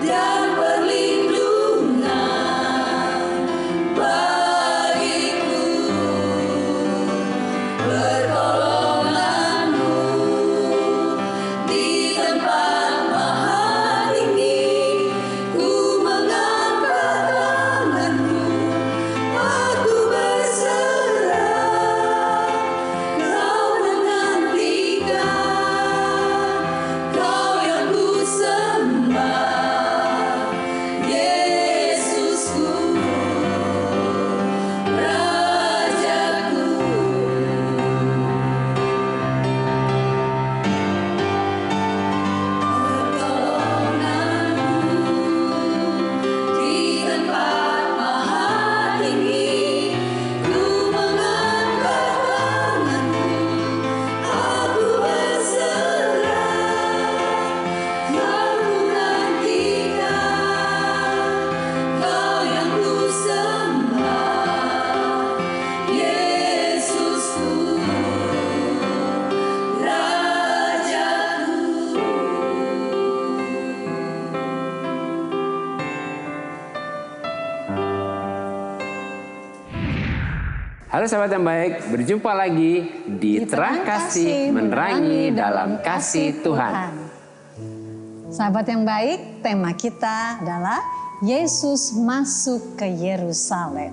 dan perlindungan bagiku. Pertolonganmu di tempat maha tinggi, ku mengangkat tanganku, aku berserah. Kau menantikan, kau yang ku sembah, Yesusku, Rajaku. Pertolonganmu di tempat maha tinggi, ku mengangkat tanganku, aku berserah. Kau menantikan, kau yang ku sembah, Yesusku, Rajaku. Halo sahabat yang baik, berjumpa lagi di Terang Kasih Menerangi dalam Kasih Tuhan. Sahabat yang baik, tema kita adalah Yesus masuk ke Yerusalem.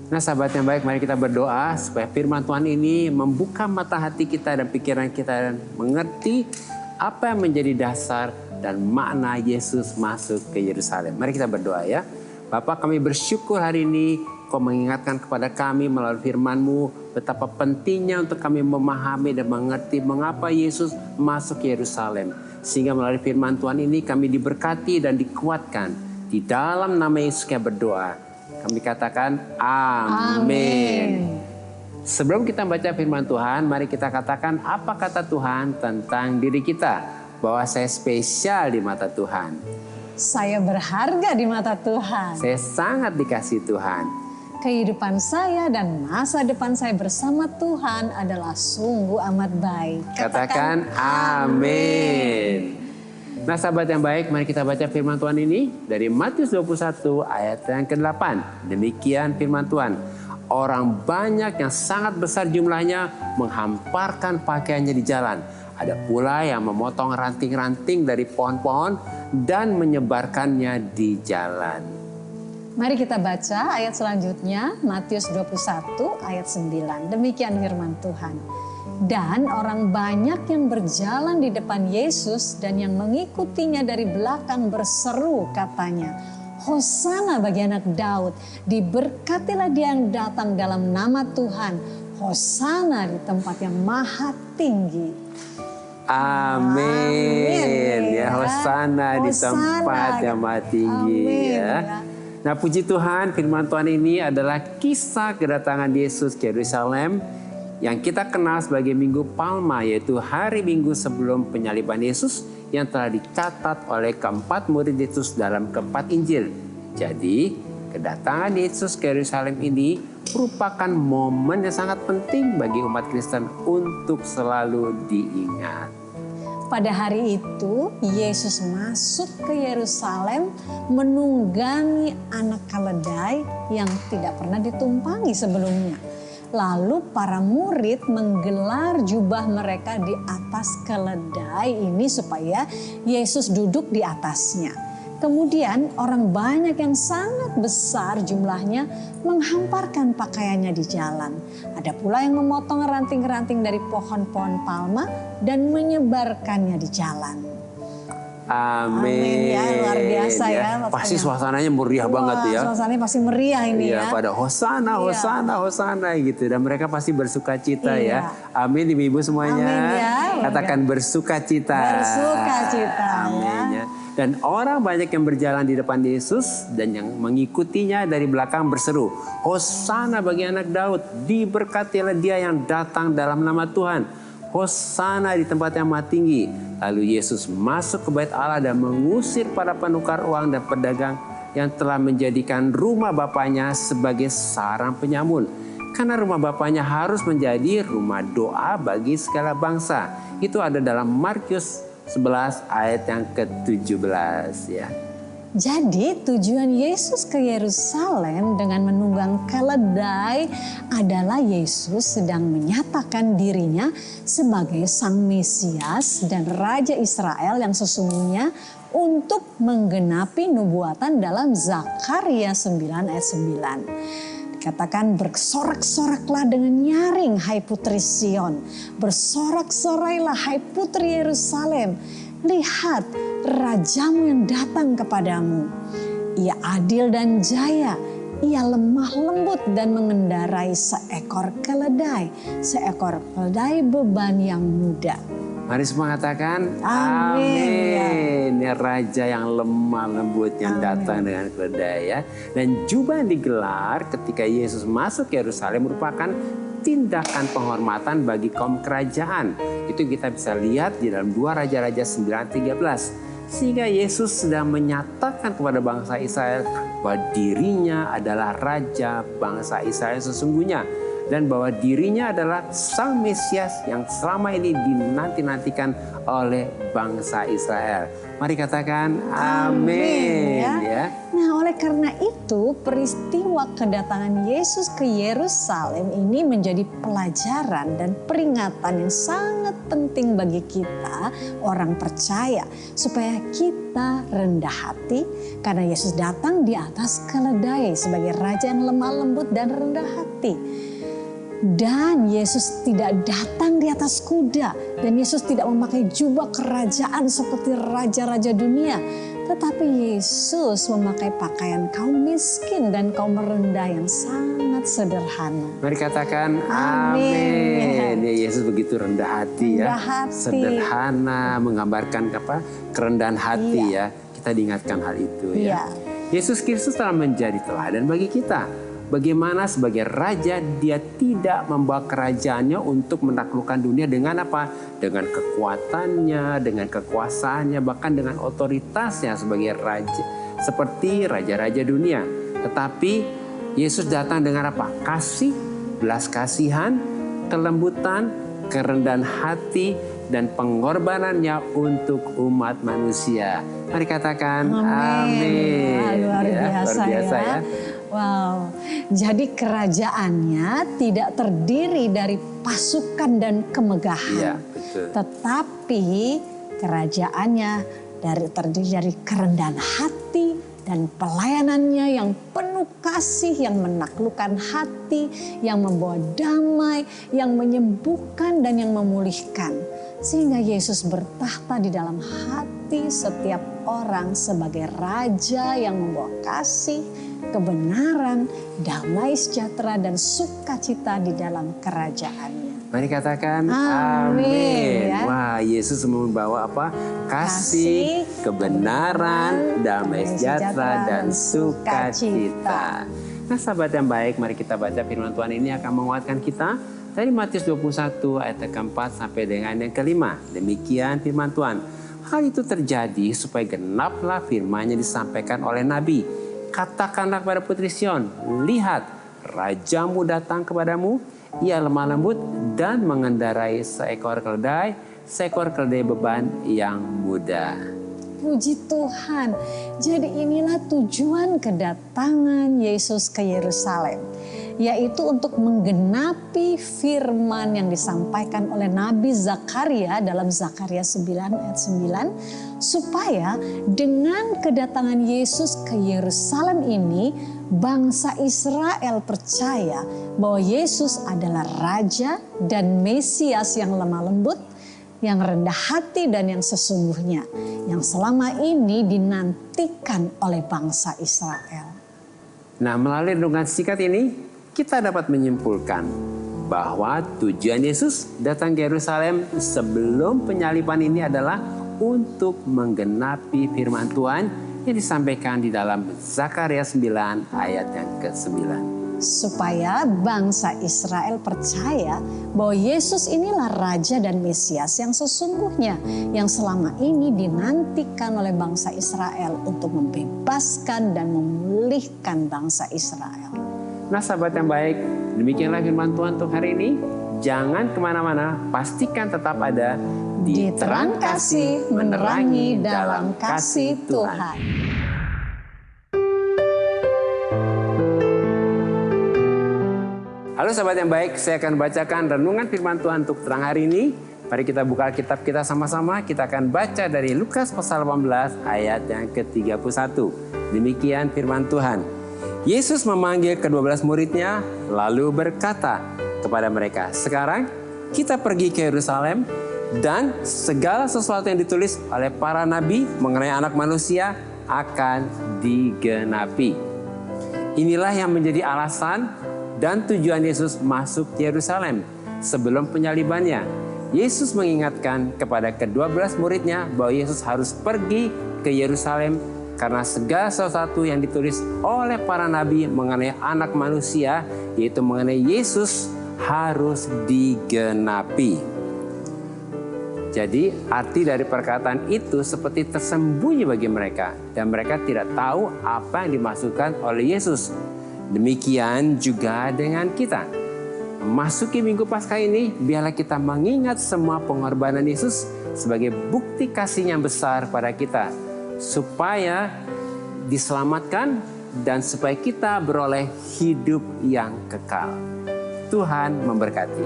Nah sahabat yang baik, mari kita berdoa supaya firman Tuhan ini membuka mata hati kita dan pikiran kita dan mengerti apa yang menjadi dasar dan makna Yesus masuk ke Yerusalem. Mari kita berdoa ya. Bapa, kami bersyukur hari ini Kau mengingatkan kepada kami melalui firman-Mu betapa pentingnya untuk kami memahami dan mengerti mengapa Yesus masuk ke Yerusalem. Sehingga melalui firman Tuhan ini kami diberkati dan dikuatkan. Di dalam nama Yesus kami berdoa. Kami katakan amin. Sebelum kita baca firman Tuhan, mari kita katakan apa kata Tuhan tentang diri kita. Bahwa saya spesial di mata Tuhan. Saya berharga di mata Tuhan. Saya sangat dikasihi Tuhan. Kehidupan saya dan masa depan saya bersama Tuhan adalah sungguh amat baik. Katakan amin. Nah sahabat yang baik, mari kita baca firman Tuhan ini dari Matius 21 ayat yang ke-8. Demikian firman Tuhan. Orang banyak yang sangat besar jumlahnya menghamparkan pakaiannya di jalan. Ada pula yang memotong ranting-ranting dari pohon-pohon dan menyebarkannya di jalan. Mari kita baca ayat selanjutnya, Matius 21 ayat 9. Demikian firman Tuhan. Dan orang banyak yang berjalan di depan Yesus dan yang mengikutinya dari belakang berseru katanya, Hosana bagi anak Daud, diberkatilah dia yang datang dalam nama Tuhan, Hosana di tempat yang maha tinggi. Amin. Ya, Hosana di tempat yang maha tinggi. Amin, ya. Nah puji Tuhan, firman Tuhan ini adalah kisah kedatangan Yesus ke Yerusalem yang kita kenal sebagai Minggu Palma, yaitu hari Minggu sebelum penyaliban Yesus yang telah dicatat oleh keempat murid Yesus dalam keempat Injil. Jadi kedatangan Yesus ke Yerusalem ini merupakan momen yang sangat penting bagi umat Kristen untuk selalu diingat. Pada hari itu, Yesus masuk ke Yerusalem menunggangi anak keledai yang tidak pernah ditumpangi sebelumnya. Lalu para murid menggelar jubah mereka di atas keledai ini supaya Yesus duduk di atasnya. Kemudian orang banyak yang sangat besar jumlahnya menghamparkan pakaiannya di jalan. Ada pula yang memotong ranting-ranting dari pohon-pohon palma dan menyebarkannya di jalan. Amin. Ya, luar biasa ya. Pasti suasananya meriah banget ya. Suasananya pasti meriah ini ya. Pada Hosana, Hosana, Hosana gitu. Dan mereka pasti bersuka cita ya. Amin ibu-ibu semuanya. Amin ya. Katakan bersuka cita. Bersuka cita. Amin ya. Dan orang banyak yang berjalan di depan Yesus dan yang mengikutinya dari belakang berseru, Hosana bagi anak Daud, diberkatilah dia yang datang dalam nama Tuhan. Hosana di tempat yang maha tinggi. Lalu Yesus masuk ke bait Allah dan mengusir para penukar uang dan pedagang yang telah menjadikan rumah Bapaknya sebagai sarang penyamun. Karena rumah Bapaknya harus menjadi rumah doa bagi segala bangsa. Itu ada dalam Markus 11 ayat yang ke-17 ya. Jadi tujuan Yesus ke Yerusalem dengan menunggang keledai adalah Yesus sedang menyatakan dirinya sebagai Sang Mesias dan Raja Israel yang sesungguhnya untuk menggenapi nubuatan dalam Zakaria 9 ayat 9. Dikatakan bersorak-soraklah dengan nyaring hai putri Sion, bersorak-sorailah hai putri Yerusalem. Lihat, rajamu yang datang kepadamu. Ia adil dan jaya, ia lemah lembut dan mengendarai seekor keledai beban yang muda. Mari semua katakan Amin. Ini raja yang lemah lembut yang datang dengan keledai ya. Dan jubah yang digelar ketika Yesus masuk ke Yerusalem merupakan tindakan penghormatan bagi kaum kerajaan. Itu kita bisa lihat di dalam 2 Raja-Raja 9:13. Sehingga Yesus sedang menyatakan kepada bangsa Israel bahwa dirinya adalah raja bangsa Israel sesungguhnya. Dan bahwa dirinya adalah Sang Mesias yang selama ini dinanti-nantikan oleh bangsa Israel. Mari katakan amin ya. Nah, oleh karena itu peristiwa kedatangan Yesus ke Yerusalem ini menjadi pelajaran dan peringatan yang sangat penting bagi kita orang percaya supaya kita rendah hati karena Yesus datang di atas keledai sebagai raja yang lemah lembut dan rendah hati. Dan Yesus tidak datang di atas kuda. Dan Yesus tidak memakai jubah kerajaan seperti raja-raja dunia. Tetapi Yesus memakai pakaian kaum miskin dan kaum rendah yang sangat sederhana. Mari katakan amin. Ya, Yesus begitu rendah hati ya. Sederhana, menggambarkan apa? Kerendahan hati ya. Kita diingatkan hal itu ya. Yesus Kristus telah menjadi teladan bagi kita. Bagaimana sebagai raja dia tidak membawa kerajaannya untuk menaklukkan dunia dengan apa? Dengan kekuatannya, dengan kekuasaannya, bahkan dengan otoritasnya sebagai raja. Seperti raja-raja dunia. Tetapi Yesus datang dengan apa? Kasih, belas kasihan, kelembutan, kerendahan hati, dan pengorbanannya untuk umat manusia. Mari katakan amin. Luar biasa ya. Wow, jadi kerajaannya tidak terdiri dari pasukan dan kemegahan. Iya, betul. Tetapi kerajaannya terdiri dari kerendahan hati dan pelayanannya yang penuh kasih, yang menaklukkan hati, yang membawa damai, yang menyembuhkan dan yang memulihkan. Sehingga Yesus bertahta di dalam hati setiap orang sebagai raja yang membawa kasih, kebenaran, damai sejahtera dan sukacita di dalam kerajaannya. Mari katakan amin. Ya. Wah, Yesus membawa apa? Kasih, kebenaran, damai sejahtera dan sukacita. Nah, sahabat yang baik, mari kita baca firman Tuhan ini akan menguatkan kita dari Matius 21 ayat keempat sampai dengan yang kelima. Demikian firman Tuhan. Hal itu terjadi supaya genaplah firman yang disampaikan oleh Nabi. Katakanlah kepada putri Sion, lihat rajamu datang kepadamu, ia lemah lembut dan mengendarai seekor keledai beban yang muda. Puji Tuhan. Jadi inilah tujuan kedatangan Yesus ke Yerusalem, yaitu untuk menggenapi firman yang disampaikan oleh Nabi Zakaria dalam Zakaria 9 ayat 9, supaya dengan kedatangan Yesus ke Yerusalem ini, bangsa Israel percaya bahwa Yesus adalah Raja dan Mesias yang lemah lembut, yang rendah hati dan yang sesungguhnya, yang selama ini dinantikan oleh bangsa Israel. Nah, melalui renungan singkat ini, kita dapat menyimpulkan bahwa tujuan Yesus datang ke Yerusalem sebelum penyaliban ini adalah untuk menggenapi firman Tuhan yang disampaikan di dalam Zakaria 9 ayat yang ke-9. Supaya bangsa Israel percaya bahwa Yesus inilah Raja dan Mesias yang sesungguhnya, yang selama ini dinantikan oleh bangsa Israel untuk membebaskan dan memulihkan bangsa Israel. Nah, sahabat yang baik, demikianlah firman Tuhan untuk hari ini. Jangan kemana-mana, pastikan tetap ada di terang kasih, menerangi dalam kasih Tuhan. Halo sahabat yang baik, saya akan bacakan renungan firman Tuhan untuk terang hari ini. Mari kita buka kitab kita sama-sama. Kita akan baca dari Lukas pasal 18 ayat yang ke-31. Demikian firman Tuhan. Yesus memanggil ke-12 muridnya lalu berkata kepada mereka, "Sekarang kita pergi ke Yerusalem dan segala sesuatu yang ditulis oleh para nabi mengenai Anak Manusia akan digenapi." Inilah yang menjadi alasan dan tujuan Yesus masuk Yerusalem sebelum penyalibannya. Yesus mengingatkan kepada ke-12 muridnya bahwa Yesus harus pergi ke Yerusalem karena segala sesuatu yang ditulis oleh para nabi mengenai Anak Manusia, yaitu mengenai Yesus, harus digenapi. Jadi arti dari perkataan itu seperti tersembunyi bagi mereka dan mereka tidak tahu apa yang dimaksudkan oleh Yesus. Demikian juga dengan kita. Memasuki Minggu Paskah ini, biarlah kita mengingat semua pengorbanan Yesus sebagai bukti kasih-Nya besar pada kita, supaya diselamatkan dan supaya kita beroleh hidup yang kekal. Tuhan memberkati.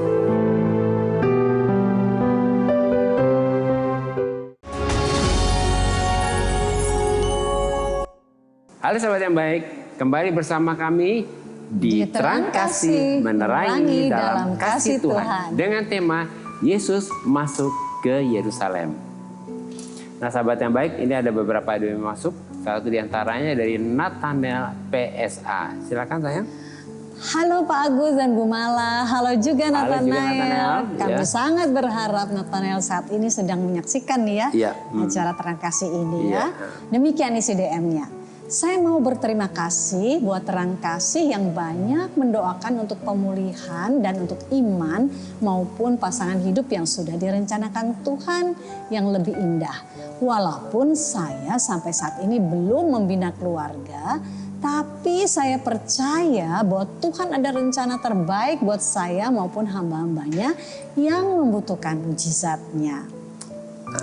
Halo sahabat yang baik, kembali bersama kami di Terang Kasih Menerangi dalam Kasih Tuhan dengan tema Yesus masuk ke Yerusalem. Nah sahabat yang baik, ini ada beberapa doa yang masuk. Salah satu diantaranya dari Nathanael PSA. Silakan sayang. Halo Pak Agus dan Bu Mala, halo juga Halo juga Nathanael. Nathanael, Kami ya. sangat berharap Nathanael saat ini sedang menyaksikan nih ya, acara Terang Kasih ini ya. Demikian isi DM-nya. Saya mau berterima kasih buat Terang Kasih yang banyak mendoakan untuk pemulihan dan untuk iman maupun pasangan hidup yang sudah direncanakan Tuhan yang lebih indah. Walaupun saya sampai saat ini belum membina keluarga, tapi saya percaya bahwa Tuhan ada rencana terbaik buat saya maupun hamba-hambanya yang membutuhkan mujizat-Nya.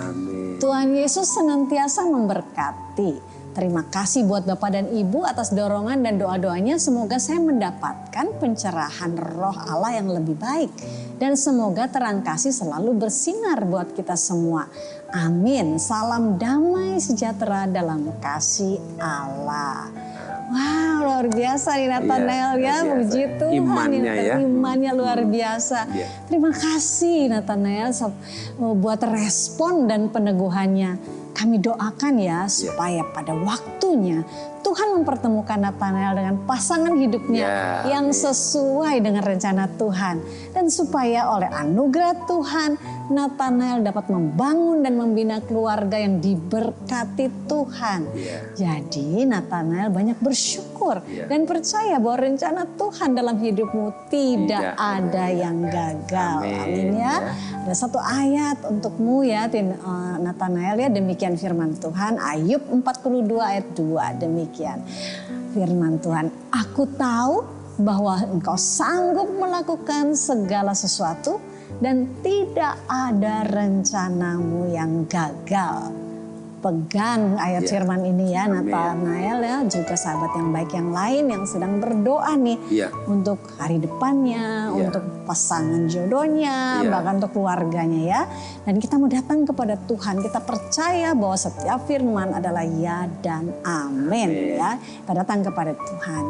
Amin. Tuhan Yesus senantiasa memberkati. Terima kasih buat Bapak dan Ibu atas dorongan dan doa-doanya. Semoga saya mendapatkan pencerahan roh Allah yang lebih baik. Dan semoga Terang Kasih selalu bersinar buat kita semua. Amin. Salam damai sejahtera dalam kasih Allah. Wow, luar biasa nih Nathanael ya. Puji Tuhan, Imannya ya. Imannya luar biasa. Terima kasih Nathanael buat respon dan peneguhannya. Kami doakan ya supaya pada waktunya Tuhan mempertemukan Nathanael dengan pasangan hidupnya yang sesuai dengan rencana Tuhan. Dan supaya oleh anugerah Tuhan Nathanael dapat membangun dan membina keluarga yang diberkati Tuhan. Jadi Nathanael banyak bersyukur dan percaya bahwa rencana Tuhan dalam hidupmu tidak ada yang gagal. Amin ya. Ada satu ayat untukmu ya Nathanael ya, demikian firman Tuhan Ayub 42 ayat 2 demikian. Firman Tuhan, aku tahu bahwa engkau sanggup melakukan segala sesuatu dan tidak ada rencanamu yang gagal. Pegang ayat firman ini ya Nathanael ya, juga sahabat yang baik yang lain yang sedang berdoa nih untuk hari depannya, untuk pasangan jodohnya, bahkan untuk keluarganya ya. Dan kita mau datang kepada Tuhan, kita percaya bahwa setiap firman adalah ya dan amin ya. Kita datang kepada Tuhan.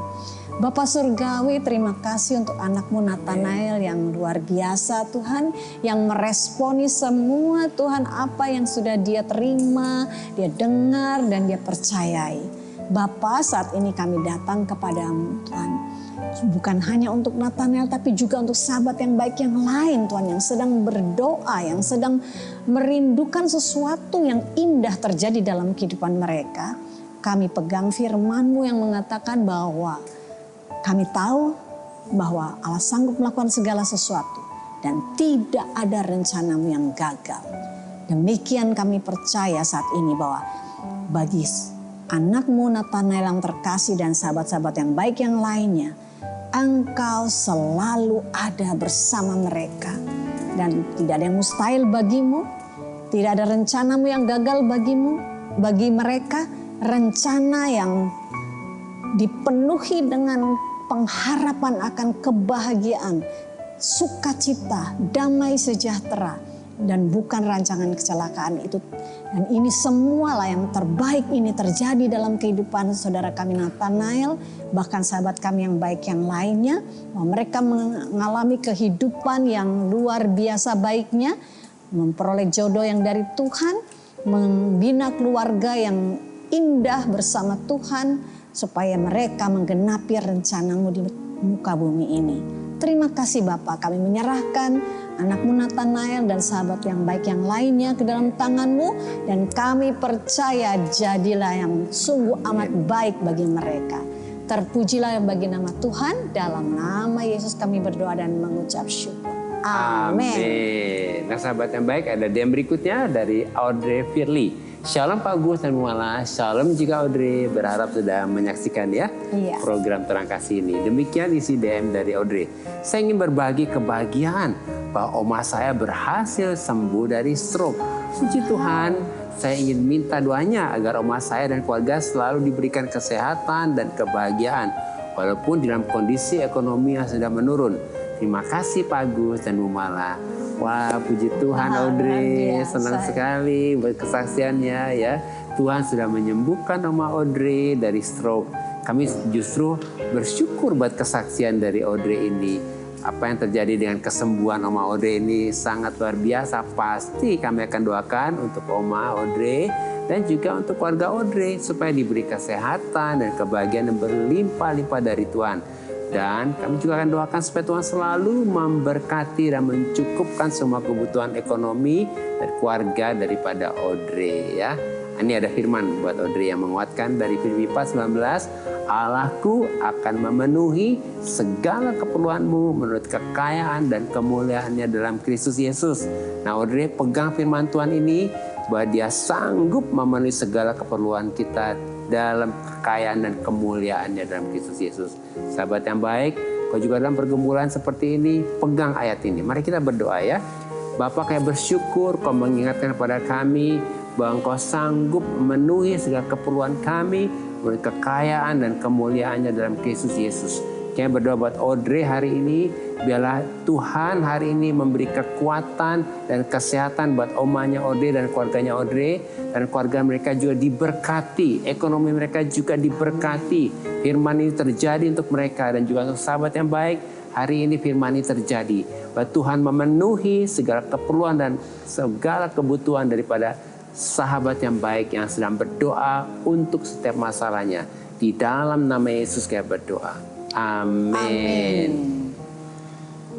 Bapak Surgawi, terima kasih untuk anakmu Nathanael yang luar biasa Tuhan, yang meresponi semua Tuhan apa yang sudah dia terima, dia dengar dan dia percayai. Bapak, saat ini kami datang kepadamu Tuhan, bukan hanya untuk Nathanael tapi juga untuk sahabat yang baik yang lain Tuhan, yang sedang berdoa, yang sedang merindukan sesuatu yang indah terjadi dalam kehidupan mereka. Kami pegang firman-Mu yang mengatakan bahwa kami tahu bahwa Allah sanggup melakukan segala sesuatu dan tidak ada rencana-Mu yang gagal. Demikian kami percaya saat ini bahwa bagi anak-Mu Nathanael yang terkasih dan sahabat-sahabat yang baik yang lainnya, Engkau selalu ada bersama mereka. Dan tidak ada yang mustahil bagimu, tidak ada rencana-Mu yang gagal bagimu, bagi mereka rencana yang dipenuhi dengan pengharapan akan kebahagiaan, sukacita, damai sejahtera, dan bukan rancangan kecelakaan itu. Dan ini semualah yang terbaik ini terjadi dalam kehidupan saudara kami Nathanael, bahkan sahabat kami yang baik yang lainnya, bahwa mereka mengalami kehidupan yang luar biasa baiknya, memperoleh jodoh yang dari Tuhan, membina keluarga yang indah bersama Tuhan, supaya mereka menggenapi rencanamu di muka bumi ini. Terima kasih Bapa, kami menyerahkan anakmu Nathanael dan sahabat yang baik yang lainnya ke dalam tanganmu. Dan kami percaya jadilah yang sungguh amat baik bagi mereka. Terpujilah bagi nama Tuhan, dalam nama Yesus kami berdoa dan mengucap syukur. Amin. Nah sahabat yang baik, ada DM berikutnya dari Audrey Firly. Shalom Pak Gus dan Muala, shalom juga Audrey, berharap sudah menyaksikan ya program Terang Kasih ini. Demikian isi DM dari Audrey. Saya ingin berbagi kebahagiaan bahwa oma saya berhasil sembuh dari stroke. Puji Tuhan, saya ingin minta doanya agar oma saya dan keluarga selalu diberikan kesehatan dan kebahagiaan walaupun dalam kondisi ekonomi yang sedang menurun. Terima kasih Pak Gus dan Bu Mala. Wah, puji Tuhan Audrey, senang sekali buat kesaksiannya ya. Tuhan sudah menyembuhkan Oma Audrey dari stroke. Kami justru bersyukur buat kesaksian dari Audrey ini. Apa yang terjadi dengan kesembuhan Oma Audrey ini sangat luar biasa. Pasti kami akan doakan untuk Oma Audrey dan juga untuk keluarga Audrey supaya diberi kesehatan dan kebahagiaan yang berlimpah-limpah dari Tuhan. Dan kami juga akan doakan supaya Tuhan selalu memberkati dan mencukupkan semua kebutuhan ekonomi dan keluarga daripada Audrey ya. Ini ada firman buat Audrey yang menguatkan dari Filipi 4:19. Allahku akan memenuhi segala keperluanmu menurut kekayaan dan kemuliaannya dalam Kristus Yesus. Nah Audrey pegang firman Tuhan ini bahwa dia sanggup memenuhi segala keperluan kita dalam kekayaan dan kemuliaannya dalam Kristus Yesus. Sahabat yang baik, kau juga dalam pergumulan seperti ini, pegang ayat ini. Mari kita berdoa ya. Bapa, kami bersyukur kau mengingatkan kepada kami bahwa engkau sanggup memenuhi segala keperluan kami menurut kekayaan dan kemuliaannya dalam Kristus Yesus. Kami berdoa buat Audrey hari ini, biarlah Tuhan hari ini memberi kekuatan dan kesehatan buat omanya Audrey dan keluarganya Audrey. Dan keluarga mereka juga diberkati, ekonomi mereka juga diberkati. Firman ini terjadi untuk mereka dan juga untuk sahabat yang baik. Hari ini firman ini terjadi, bahwa Tuhan memenuhi segala keperluan dan segala kebutuhan daripada sahabat yang baik yang sedang berdoa untuk setiap masalahnya. Di dalam nama Yesus kami berdoa. Amin.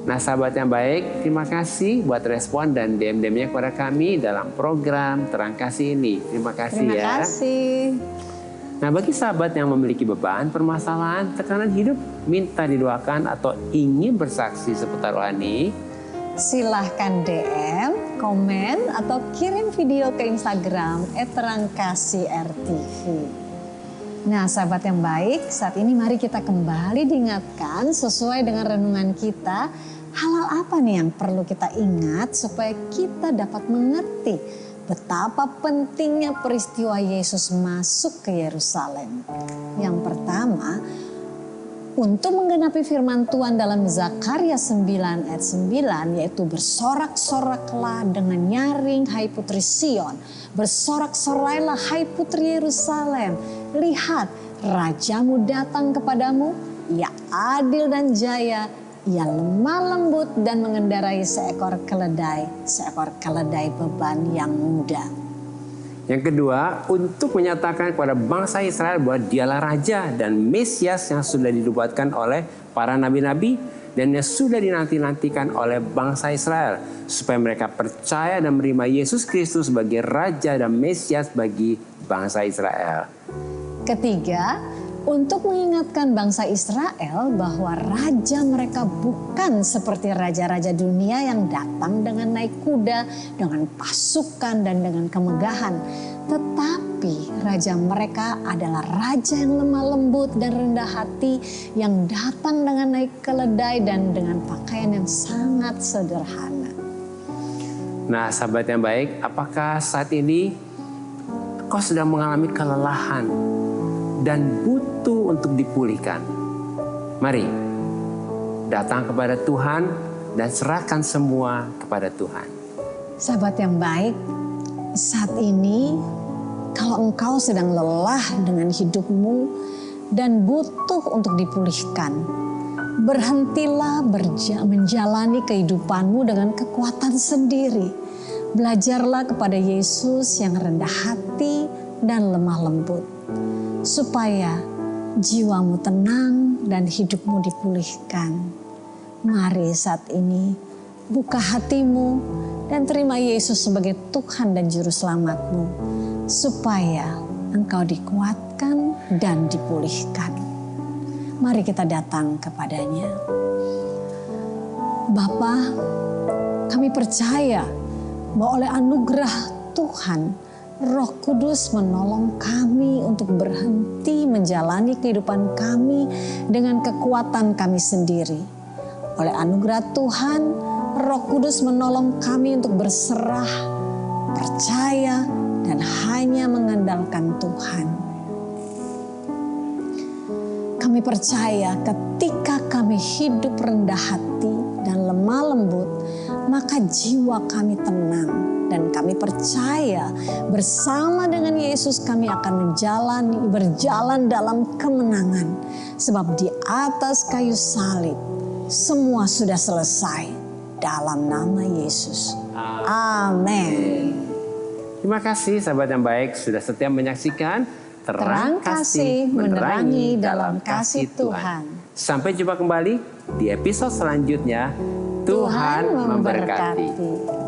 Nah sahabat yang baik, terima kasih buat respon dan DM-DM-nya kepada kami dalam program Terang Kasih ini. Terima kasih ya. Terima kasih. Nah bagi sahabat yang memiliki beban, permasalahan, tekanan hidup, minta didoakan atau ingin bersaksi seputar rohani, silahkan DM, komen, atau kirim video ke Instagram @terangkasih_rtv. Nah sahabat yang baik, saat ini mari kita kembali diingatkan sesuai dengan renungan kita, hal apa nih yang perlu kita ingat supaya kita dapat mengerti betapa pentingnya peristiwa Yesus masuk ke Yerusalem. Yang pertama, untuk menggenapi firman Tuhan dalam Zakaria 9 ayat 9, yaitu bersorak-soraklah dengan nyaring hai putri Sion, bersorak-sorailah hai putri Yerusalem, lihat rajamu datang kepadamu, ia adil dan jaya, ia lemah lembut dan mengendarai seekor keledai beban yang mudah. Yang kedua, untuk menyatakan kepada bangsa Israel bahwa dialah Raja dan Mesias yang sudah dinubuatkan oleh para nabi-nabi dan yang sudah dinanti-nantikan oleh bangsa Israel, supaya mereka percaya dan menerima Yesus Kristus sebagai Raja dan Mesias bagi bangsa Israel. Ketiga, untuk mengingatkan bangsa Israel bahwa raja mereka bukan seperti raja-raja dunia yang datang dengan naik kuda, dengan pasukan dan dengan kemegahan. Tetapi raja mereka adalah raja yang lemah lembut dan rendah hati, yang datang dengan naik keledai dan dengan pakaian yang sangat sederhana. Nah sahabat yang baik, apakah saat ini kau sedang mengalami kelelahan dan butuh untuk dipulihkan? Mari datang kepada Tuhan dan serahkan semua kepada Tuhan. Sahabat yang baik, saat ini kalau engkau sedang lelah dengan hidupmu dan butuh untuk dipulihkan, berhentilah menjalani kehidupanmu dengan kekuatan sendiri. Belajarlah kepada Yesus yang rendah hati dan lemah lembut, supaya jiwamu tenang dan hidupmu dipulihkan. Mari saat ini buka hatimu dan terima Yesus sebagai Tuhan dan Juru Selamatmu, supaya engkau dikuatkan dan dipulihkan. Mari kita datang kepadanya. Bapa, kami percaya bahwa oleh anugerah Tuhan, Roh Kudus menolong kami untuk berhenti menjalani kehidupan kami dengan kekuatan kami sendiri. Oleh anugerah Tuhan, Roh Kudus menolong kami untuk berserah, percaya, dan hanya mengandalkan Tuhan. Kami percaya ketika kami hidup rendah hati dan lemah lembut, maka jiwa kami tenang, dan kami percaya bersama dengan Yesus kami akan berjalan dalam kemenangan. Sebab di atas kayu salib semua sudah selesai dalam nama Yesus. Amin. Terima kasih sahabat yang baik sudah setia menyaksikan Terang kasih menerangi dalam kasih Tuhan. Sampai jumpa kembali di episode selanjutnya. Tuhan memberkati.